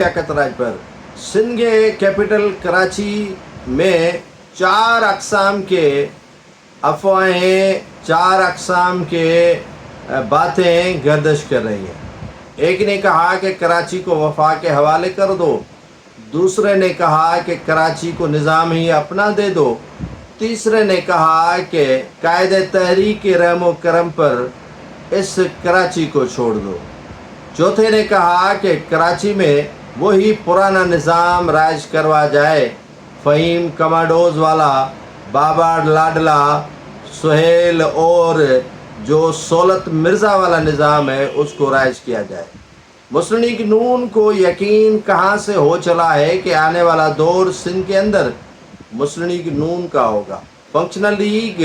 लियाकत पर सिंध के कैपिटल कराची में 4 अक़साम के अफवाहें, 4 अक़साम के बातें गर्दिश कर रही हैं। एक ने कहा कि कराची को वफा के हवाले कर दो, दूसरे ने कहा कि कराची को निज़ाम ही अपना दे दो, तीसरे ने कहा कि कायदे तहरीक रहमो करम पर इस कराची को छोड़ दो, चौथे ने कहा कि कराची में वही पुराना निज़ाम राज करवा जाए, फ़हीम कमांडोज वाला, बाबर लाडला, सुहेल और जो सोलत मिर्ज़ा वाला निज़ाम है उसको राज किया जाए। मुस्लिम लीग नून को यकीन कहाँ से हो चला है कि आने वाला दौर सिंध के अंदर मुस्लिम लीग नून का होगा। फंक्शनल लीग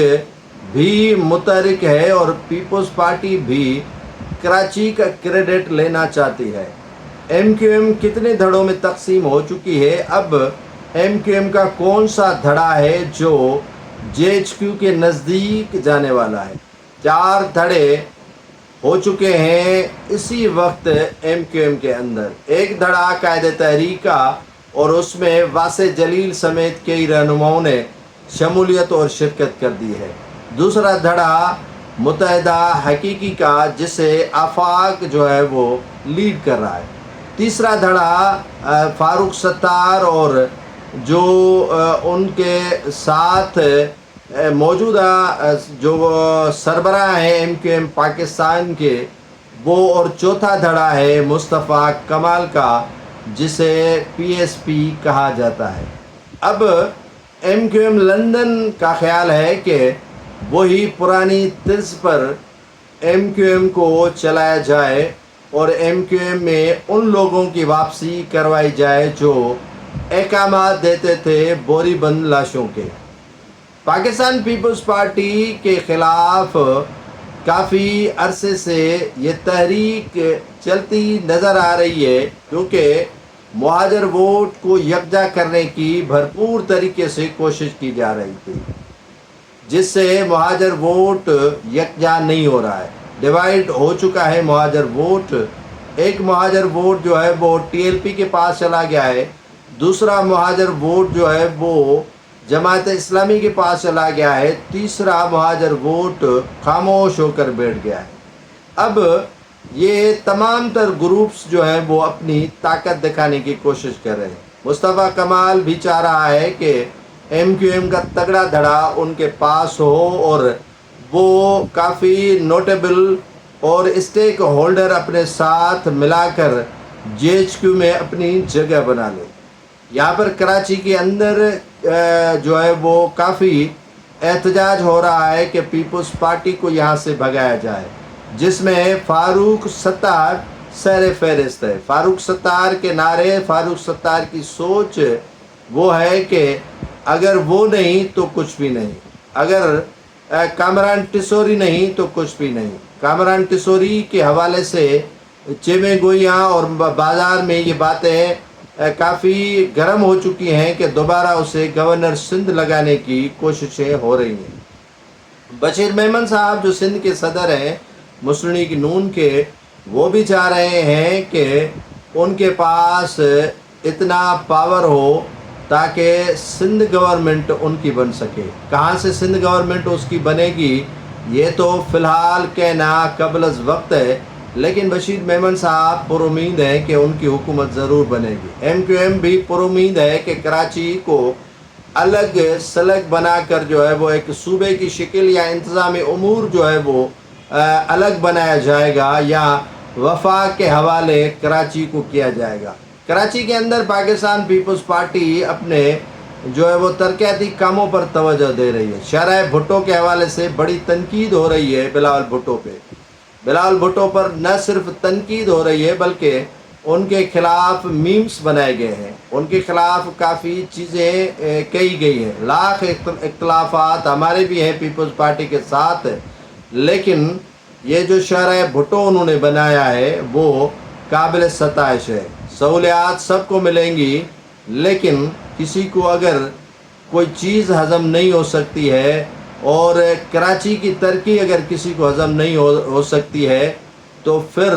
भी मुतहरिक है और पीपल्स पार्टी भी कराची का क्रेडिट लेना चाहती है। MQM कितने धड़ों में तकसीम हो चुकी है, अब MQM का कौन सा धड़ा है जो JHQ के नज़दीक जाने वाला है। 4 धड़े हो चुके हैं इसी वक्त MQM के अंदर। एक धड़ा कायदे तहरीक का और उसमें वासे जलील समेत कई रहनुमाओं ने शमूलियत और शिरकत कर दी है। दूसरा धड़ा मुत्तहिदा हकीकी का, जिसे आफाक जो है वो लीड कर रहा है। तीसरा धड़ा फारूक सत्तार और जो उनके साथ मौजूदा जो सरबराह हैं MQM पाकिस्तान के, वो, और चौथा धड़ा है मुस्तफ़ा कमाल का, जिसे PSP कहा जाता है। अब MQM लंदन का ख्याल है कि वही पुरानी तर्ज पर MQM को चलाया जाए और MQM में उन लोगों की वापसी करवाई जाए जो अहकामात देते थे बोरीबंद लाशों के। पाकिस्तान पीपल्स पार्टी के ख़िलाफ़ काफ़ी अरसे से ये तहरीक चलती नज़र आ रही है, क्योंकि मुहाजिर वोट को यकजा करने की भरपूर तरीके से कोशिश की जा रही थी, जिससे मुहाजिर वोट यकजा नहीं हो रहा है, डिवाइड हो चुका है मुहाजिर वोट। एक मुहाजिर वोट जो है वो TLP के पास चला गया है, दूसरा मुहाजिर वोट जो है वो जमात इस्लामी के पास चला गया है, तीसरा मुहाजिर वोट खामोश होकर बैठ गया है। अब ये तमाम तर ग्रुप्स जो हैं वो अपनी ताकत दिखाने की कोशिश कर रहे हैं। मुस्तफ़ा कमाल भी चाह रहा है कि MQM का तगड़ा धड़ा उनके पास हो और वो काफ़ी नोटेबल और स्टेक होल्डर अपने साथ मिलाकर JHQ में अपनी जगह बना ले। यहाँ पर कराची के अंदर जो है वो काफ़ी एहतजाज हो रहा है कि पीपल्स पार्टी को यहाँ से भगाया जाए, जिसमें फारूक सत्तार सर फहरिस्त है। फारूक सत्तार के नारे, फारूक सत्तार की सोच वो है कि अगर वो नहीं तो कुछ भी नहीं, अगर कामरान टिसोरी नहीं तो कुछ भी नहीं। कामरान टिसोरी के हवाले से चेमे गोइयाँ और बाज़ार में ये बातें काफ़ी गर्म हो चुकी हैं कि दोबारा उसे गवर्नर सिंध लगाने की कोशिशें हो रही हैं। बशीर मेमन साहब जो सिंध के सदर हैं मुस्लिम लीग नून के, वो भी चाह रहे हैं कि उनके पास इतना पावर हो ताकि सिंध गवर्नमेंट उनकी बन सके। कहाँ से सिंध गवर्नमेंट उसकी बनेगी ये तो फ़िलहाल कहना कबल वक्त है, लेकिन बशीर मेमन साहब पुरुमीद हैं कि उनकी हुकूमत ज़रूर बनेगी। MQM भी पुरुमीद है कि कराची को अलग सलग बनाकर जो है वो एक सूबे की शक्ल या इंतज़ामी उमूर जो है वो अलग बनाया जाएगा या वफाक के हवाले कराची को किया जाएगा। कराची के अंदर पाकिस्तान पीपल्स पार्टी अपने जो है वो तरक्याती कामों पर तवज्जो दे रही है। शरह भुट्टो के हवाले से बड़ी तनकीद हो रही है बिलावल भुट्टो पे। बिलावल भुट्टो पर न सिर्फ तनकीद हो रही है बल्कि उनके ख़िलाफ़ मीम्स बनाए गए हैं, उनके ख़िलाफ़ काफ़ी चीज़ें कही गई हैं। लाख इख्तलाफात हमारे भी हैं पीपल्स पार्टी के साथ, लेकिन ये जो शरह भुट्टो उन्होंने बनाया है वो काबिल सताइश है। सहूलियात सबको मिलेंगी, लेकिन किसी को अगर कोई चीज़ हज़म नहीं हो सकती है और कराची की तरक्की अगर किसी को हज़म नहीं हो सकती है तो फिर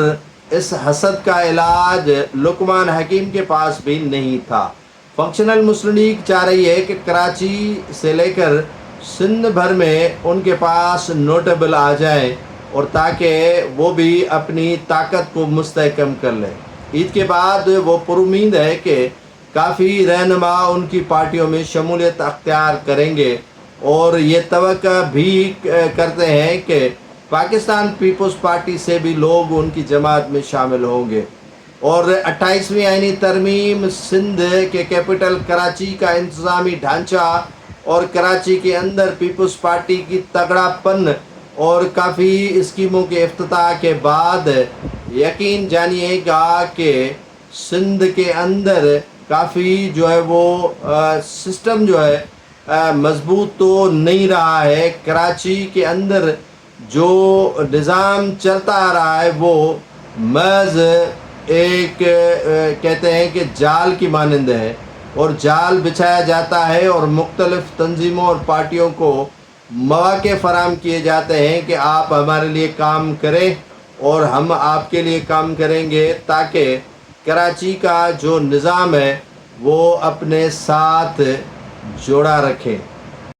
اس حسد کا علاج لقمان حکیم کے پاس بھی نہیں تھا۔ فنکشنل مسلم لیگ چاہ رہی ہے کہ کراچی سے لے کر سندھ بھر میں ان کے پاس نوٹیبل آ جائیں، اور تاکہ وہ بھی اپنی طاقت کو مستحکم کر لیں۔ عید کے بعد وہ پرامید ہے کہ کافی رہنما ان کی پارٹیوں میں شمولیت اختیار کریں گے، اور یہ توقع بھی کرتے ہیں کہ پاکستان پیپلز پارٹی سے بھی لوگ ان کی جماعت میں شامل ہوں گے، اور 28ویں آئینی ترمیم سندھ کے کیپٹل کراچی کا انتظامی ڈھانچہ اور کراچی کے اندر پیپلز پارٹی کی تگڑا پن اور کافی اسکیموں کے افتتاح کے بعد یقین جانیے گا کہ سندھ کے اندر کافی جو ہے وہ سسٹم جو ہے مضبوط تو نہیں رہا ہے۔ کراچی کے اندر جو نظام چلتا آ رہا ہے وہ محض ایک کہتے ہیں کہ جال کی مانند ہے، اور جال بچھایا جاتا ہے اور مختلف تنظیموں اور پارٹیوں کو مواقع فراہم کیے جاتے ہیں کہ آپ ہمارے لیے کام کریں اور ہم آپ کے لیے کام کریں گے، تاکہ کراچی کا جو نظام ہے وہ اپنے ساتھ جوڑا رکھیں۔